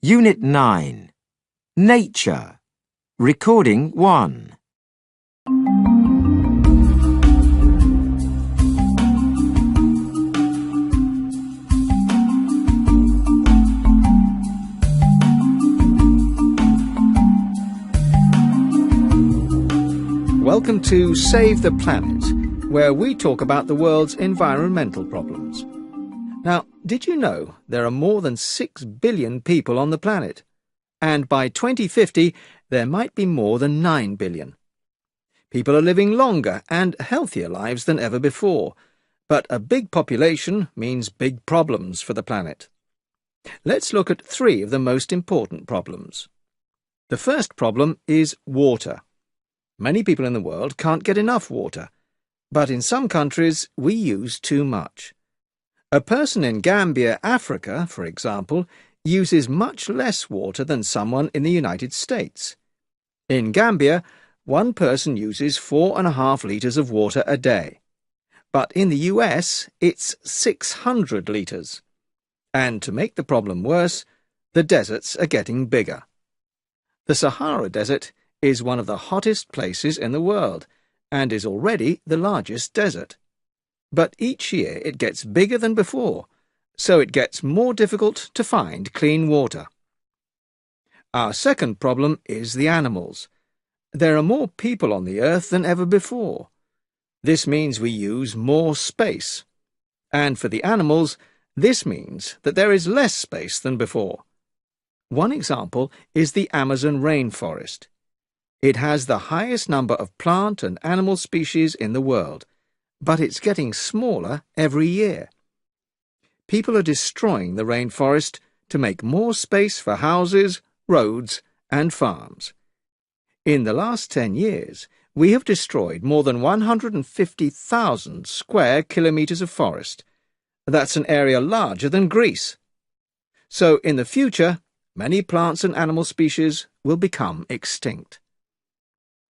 Unit 9. Nature. Recording 1. Welcome to Save the Planet, where we talk about the world's environmental problems. Now, did you know there are more than 6 billion people on the planet? And by 2050, there might be more than 9 billion. People are living longer and healthier lives than ever before, but a big population means big problems for the planet. Let's look at 3 of the most important problems. The first problem is water. Many people in the world can't get enough water, but in some countries we use too much. A person in Gambia, Africa, for example, uses much less water than someone in the United States. In Gambia, one person uses 4.5 litres of water a day. But in the US, it's 600 litres. And to make the problem worse, the deserts are getting bigger. The Sahara Desert is one of the hottest places in the world, and is already the largest desert. But each year it gets bigger than before, so it gets more difficult to find clean water. Our second problem is the animals. There are more people on the earth than ever before. This means we use more space. And for the animals, this means that there is less space than before. One example is the Amazon rainforest. It has the highest number of plant and animal species in the world, but it's getting smaller every year. People are destroying the rainforest to make more space for houses, roads, and farms. In the last 10 years, we have destroyed more than 150,000 square kilometres of forest. That's an area larger than Greece. So in the future, many plants and animal species will become extinct.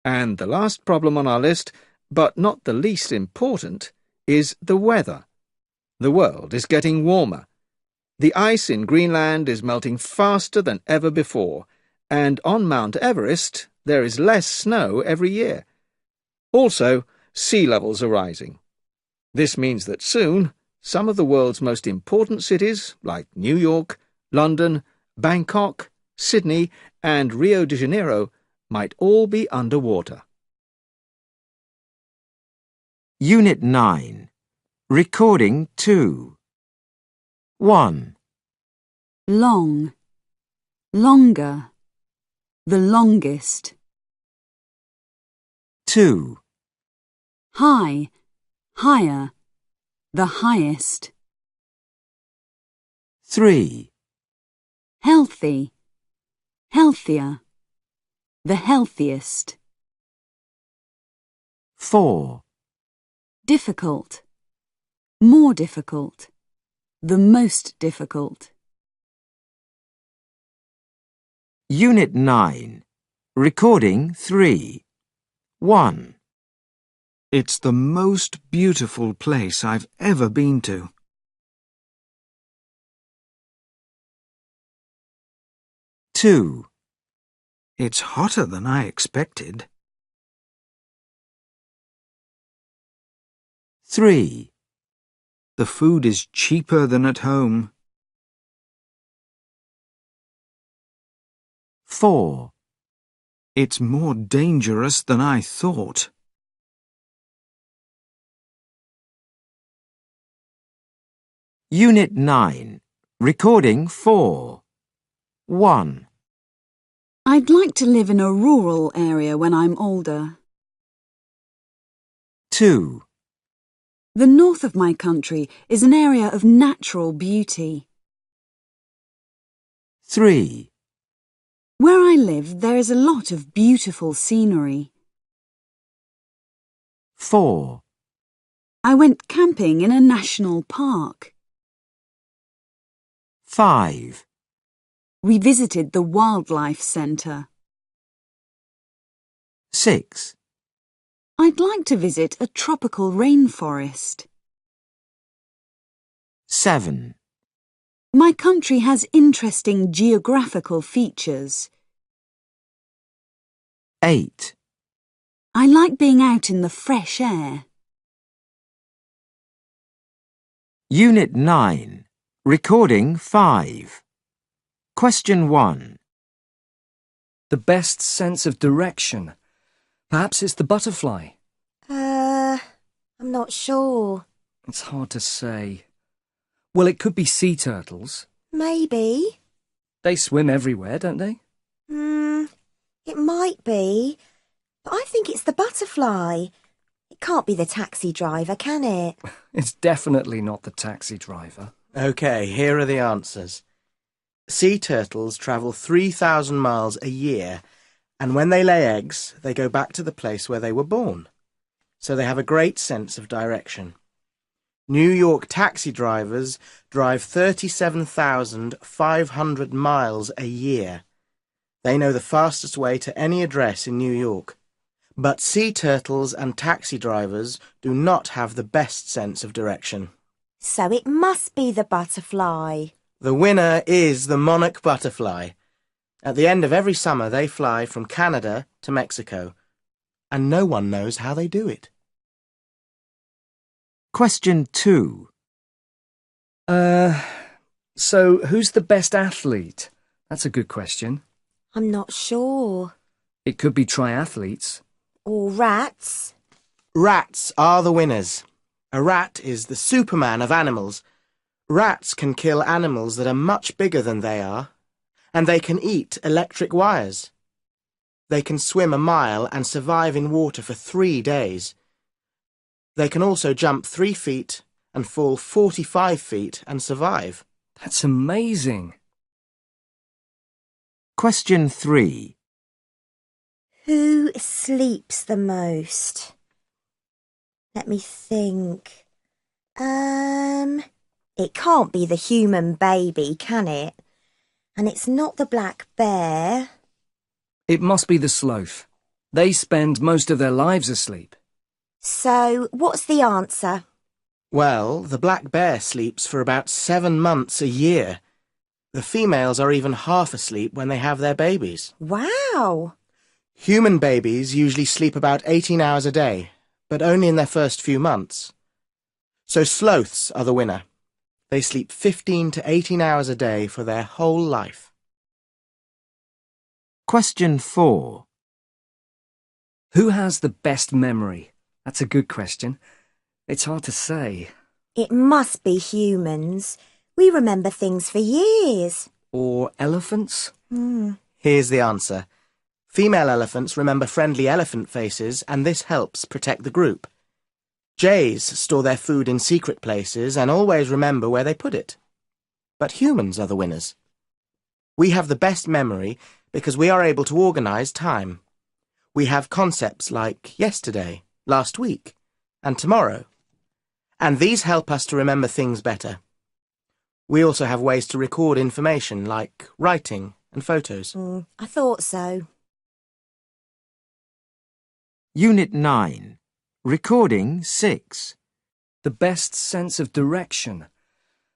And the last problem on our list, but not the least important, is the weather. The world is getting warmer. The ice in Greenland is melting faster than ever before, and on Mount Everest there is less snow every year. Also, sea levels are rising. This means that soon, some of the world's most important cities, like New York, London, Bangkok, Sydney, and Rio de Janeiro, might all be underwater. Unit 9. Recording 2. 1. Long, longer, the longest. 2. High, higher, the highest. 3. Healthy, healthier, the healthiest. 4. Difficult, more difficult, the most difficult. Unit 9. Recording 3. 1. It's the most beautiful place I've ever been to. 2. It's hotter than I expected. 3. The food is cheaper than at home. 4. It's more dangerous than I thought. Unit 9. Recording 4. 1. I'd like to live in a rural area when I'm older. 2. The north of my country is an area of natural beauty. 3. Where I live, there is a lot of beautiful scenery. 4. I went camping in a national park. 5. We visited the wildlife centre. 6. I'd like to visit a tropical rainforest. 7. My country has interesting geographical features. 8, I like being out in the fresh air. Unit 9, Recording 5. Question 1. The best sense of direction. Perhaps it's the butterfly. I'm not sure. It's hard to say. Well, it could be sea turtles. Maybe. They swim everywhere, don't they? It might be. But I think it's the butterfly. It can't be the taxi driver, can it? It's definitely not the taxi driver. OK, here are the answers. Sea turtles travel 3,000 miles a year, and when they lay eggs, they go back to the place where they were born. So they have a great sense of direction. New York taxi drivers drive 37,500 miles a year. They know the fastest way to any address in New York. But sea turtles and taxi drivers do not have the best sense of direction. So it must be the butterfly. The winner is the monarch butterfly. At the end of every summer, they fly from Canada to Mexico, and no one knows how they do it. Question 2. So who's the best athlete? That's a good question. I'm not sure. It could be triathletes. Or rats. Rats are the winners. A rat is the Superman of animals. Rats can kill animals that are much bigger than they are, and they can eat electric wires. They can swim a mile and survive in water for 3 days. They can also jump 3 feet and fall 45 feet and survive. That's amazing. Question 3. Who sleeps the most? Let me think. It can't be the human baby, can it? And it's not the black bear. It must be the sloth. They spend most of their lives asleep. So, what's the answer? Well, the black bear sleeps for about 7 months a year. The females are even half asleep when they have their babies. Wow! Human babies usually sleep about 18 hours a day, but only in their first few months. So sloths are the winner. They sleep 15 to 18 hours a day for their whole life. Question 4. Who has the best memory? That's a good question. It's hard to say. It must be humans. We remember things for years. Or elephants? Here's the answer. Female elephants remember friendly elephant faces, and this helps protect the group. Jays store their food in secret places and always remember where they put it. But humans are the winners. We have the best memory because we are able to organize time. We have concepts like yesterday, last week, and tomorrow. And these help us to remember things better. We also have ways to record information like writing and photos. I thought so. Unit 9, Recording 6. The best sense of direction.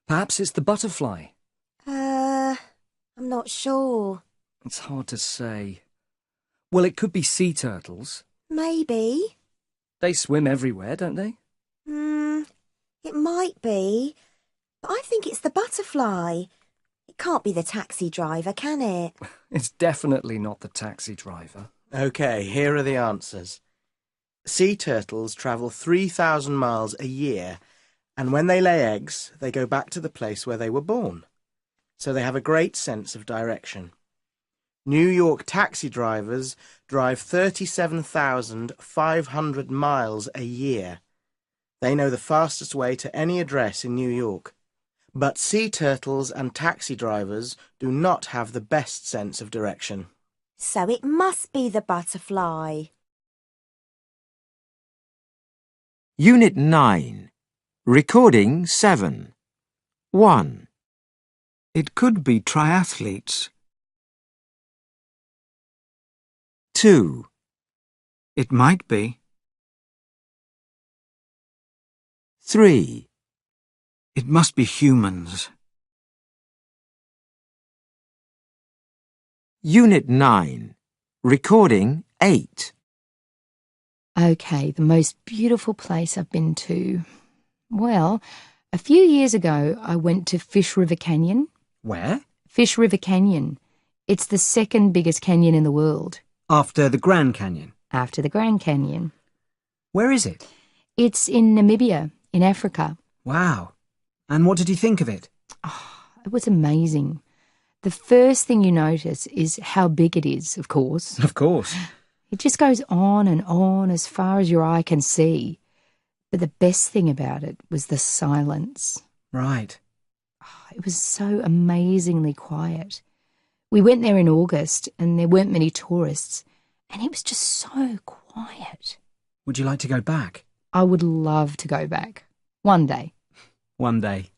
Perhaps it's the butterfly. I'm not sure. It's hard to say. Well, it could be sea turtles. Maybe. They swim everywhere, don't they? It might be. But I think it's the butterfly. It can't be the taxi driver, can it? It's definitely not the taxi driver. OK, here are the answers. Sea turtles travel 3,000 miles a year, and when they lay eggs, they go back to the place where they were born. So they have a great sense of direction. New York taxi drivers drive 37,500 miles a year. They know the fastest way to any address in New York. But sea turtles and taxi drivers do not have the best sense of direction. So it must be the butterfly. Unit 9, Recording 7. 1. It could be triathletes. 2. It might be. 3. It must be humans. Unit 9. Recording 8. Okay, the most beautiful place I've been to. Well, a few years ago I went to Fish River Canyon. Where? Fish River Canyon. It's the second biggest canyon in the world, After the Grand Canyon. after the Grand Canyon. Where is it? It's in Namibia, in Africa. Wow. And what did you think of it? It was amazing. The first thing you notice is how big it is, of course. Of course. It just goes on and on as far as your eye can see. But the best thing about it was the silence. Right. It was so amazingly quiet. We went there in August and there weren't many tourists, and it was just so quiet. Would you like to go back? I would love to go back. One day. One day.